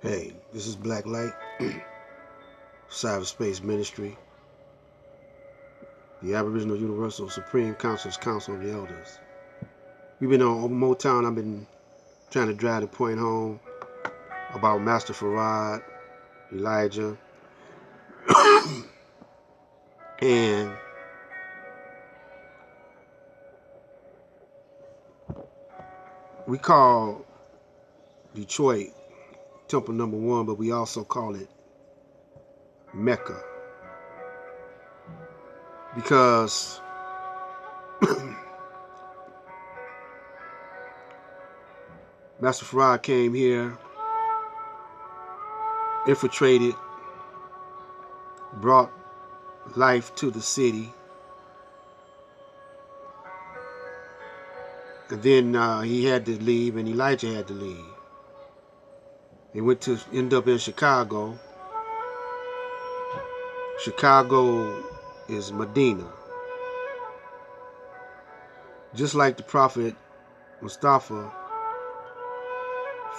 Hey, this is Black Light, Cyberspace Ministry, the Aboriginal Universal Supreme Council's Council of the Elders. We've been on Motown. I've been trying to drive the point home about Master Farad, Elijah, and we call Detroit Temple Number 1, but we also call it Mecca because Master Farad came here, infiltrated, brought life to the city, and then he had to leave, and Elijah had to leave. They went to end up in Chicago. Chicago is Medina. Just like the Prophet Mustafa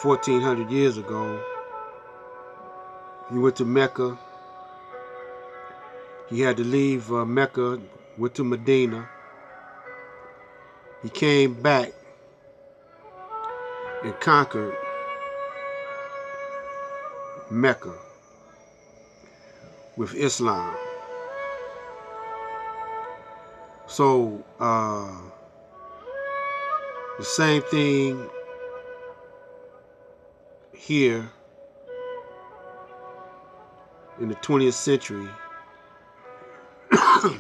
1400 years ago, he went to Mecca. He had to leave Mecca, went to Medina. He came back and conquered Mecca with Islam. So the same thing here in the 20th century.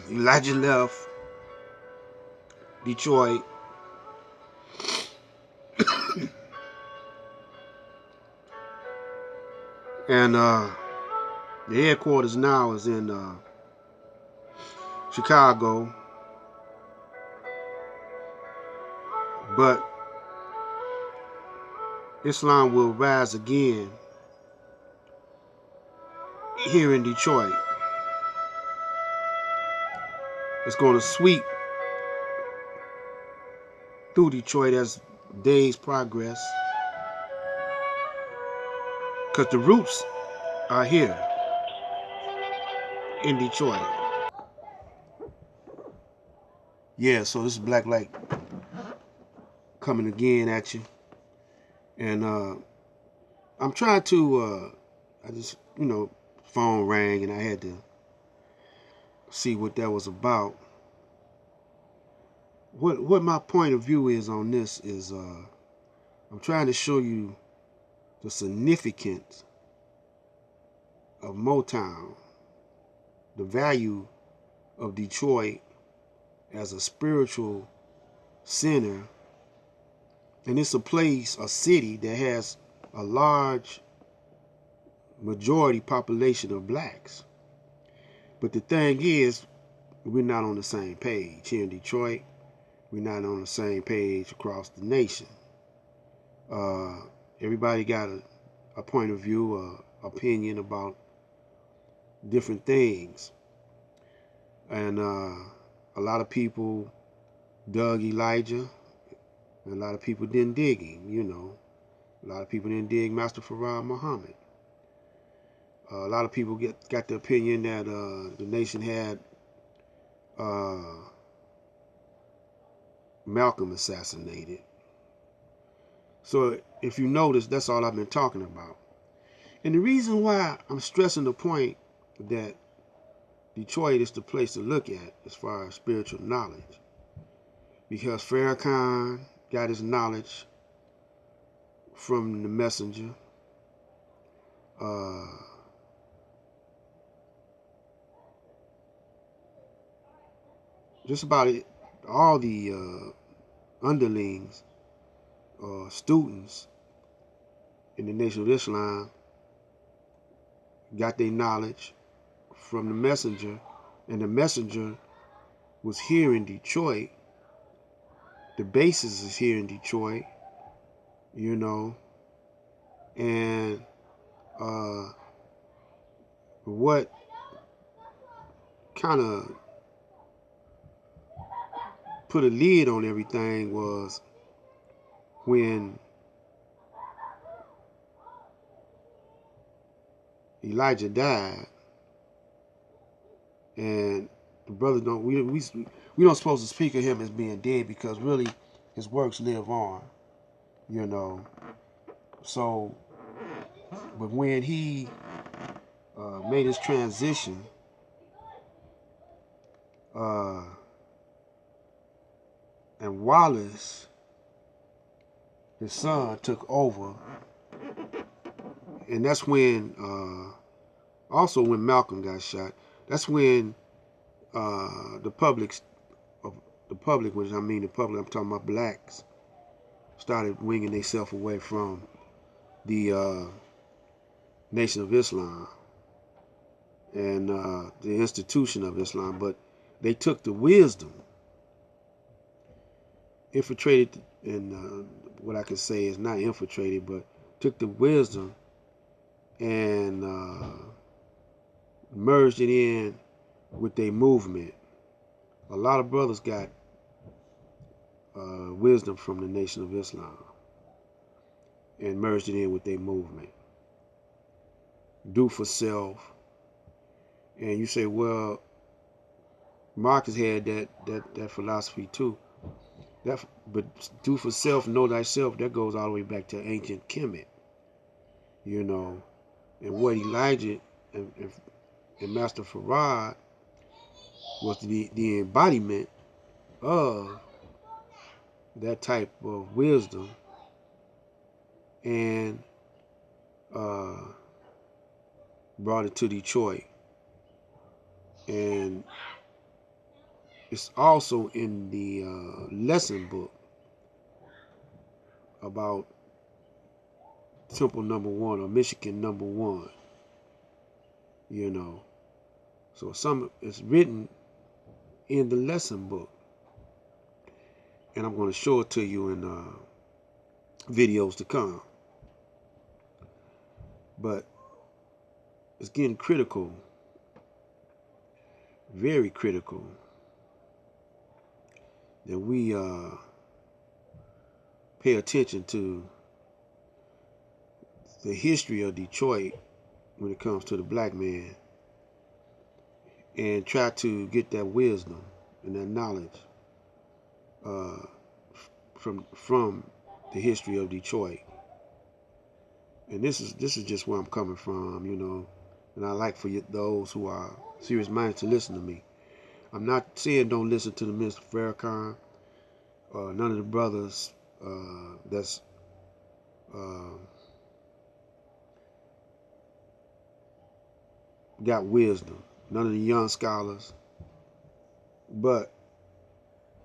Elijah left Detroit and the headquarters now is in Chicago, but Islam will rise again here in Detroit. It's going to sweep through Detroit as days progress, because the roots are here in Detroit. Yeah, so this is Black Light coming again at you. And I'm trying to, I just, phone rang and I had to see what that was about. What my point of view is on this is I'm trying to show you the significance of Motown, the value of Detroit as a spiritual center. And it's a place, a city that has a large majority population of blacks. But the thing is, we're not on the same page here in Detroit. We're not on the same page across the nation. Everybody got a point of view, opinion about different things. And a lot of people dug Elijah, and a lot of people didn't dig him, A lot of people didn't dig Master Farad Muhammad. A lot of people got the opinion that the nation had Malcolm assassinated. So if you notice, that's all I've been talking about. And the reason why I'm stressing the point that Detroit is the place to look at as far as spiritual knowledge, because Farrakhan got his knowledge from the messenger. Just about it, all the underlings, students in the Nation of Islam got their knowledge from the messenger, and the messenger was here in Detroit. The basis is here in Detroit, and what kind of put a lid on everything was when Elijah died, and the brothers don't. We don't supposed to speak of him as being dead because really his works live on. You know. So, but when he made his transition, and Wallace, his son, took over, and that's when, also when Malcolm got shot. That's when the public, which I mean the public, I'm talking about blacks, started winging themselves away from the Nation of Islam and the institution of Islam, but they took the wisdom, infiltrated, and what I can say is not infiltrated, but took the wisdom and merged it in with their movement. A lot of brothers got wisdom from the Nation of Islam and merged it in with their movement. Do for self. And you say, well, Marcus had that philosophy too. But do for self, know thyself, that goes all the way back to ancient Kemet. You know, and what Elijah and Master Farad was the embodiment of that type of wisdom, and brought it to Detroit. And it's also in the lesson book about Temple number 1 or Michigan number 1. You know, so some it's written in the lesson book, and I'm going to show it to you in videos to come. But it's getting critical, very critical, that we pay attention to the history of Detroit when it comes to the black man, and try to get that wisdom and that knowledge from the history of Detroit. And this is just where I'm coming from, you know. And I like for those who are serious minded to listen to me. I'm not saying don't listen to the Minister Farrakhan or none of the brothers that's got wisdom. None of the young scholars. But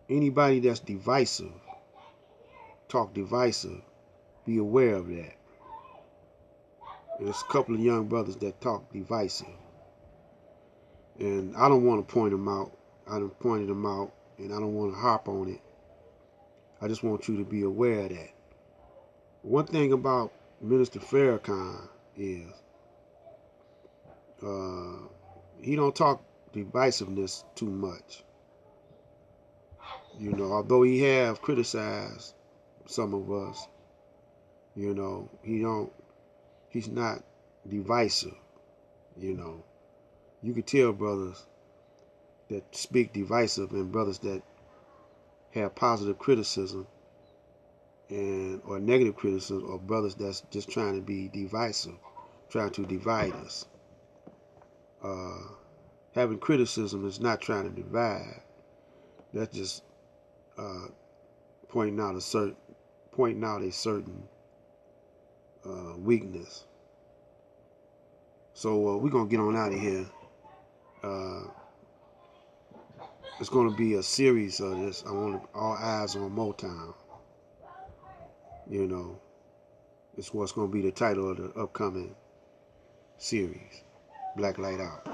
anybody that's divisive, talk divisive, be aware of that. And there's a couple of young brothers that talk divisive. And I don't want to point them out. I done pointed them out, and I don't want to harp on it. I just want you to be aware of that. One thing about Minister Farrakhan is he don't talk divisiveness too much. You know, although he have criticized some of us, you know, he's not divisive. You know, you can tell brothers that speak divisive and brothers that have positive criticism and or negative criticism, or brothers that's just trying to be divisive, trying to divide us. Having criticism is not trying to divide. That's just pointing out a certain weakness. So we're gonna get on out of here. It's gonna be a series of this. I want all eyes on Motown. You know, it's what's gonna be the title of the upcoming series. Black Light Out.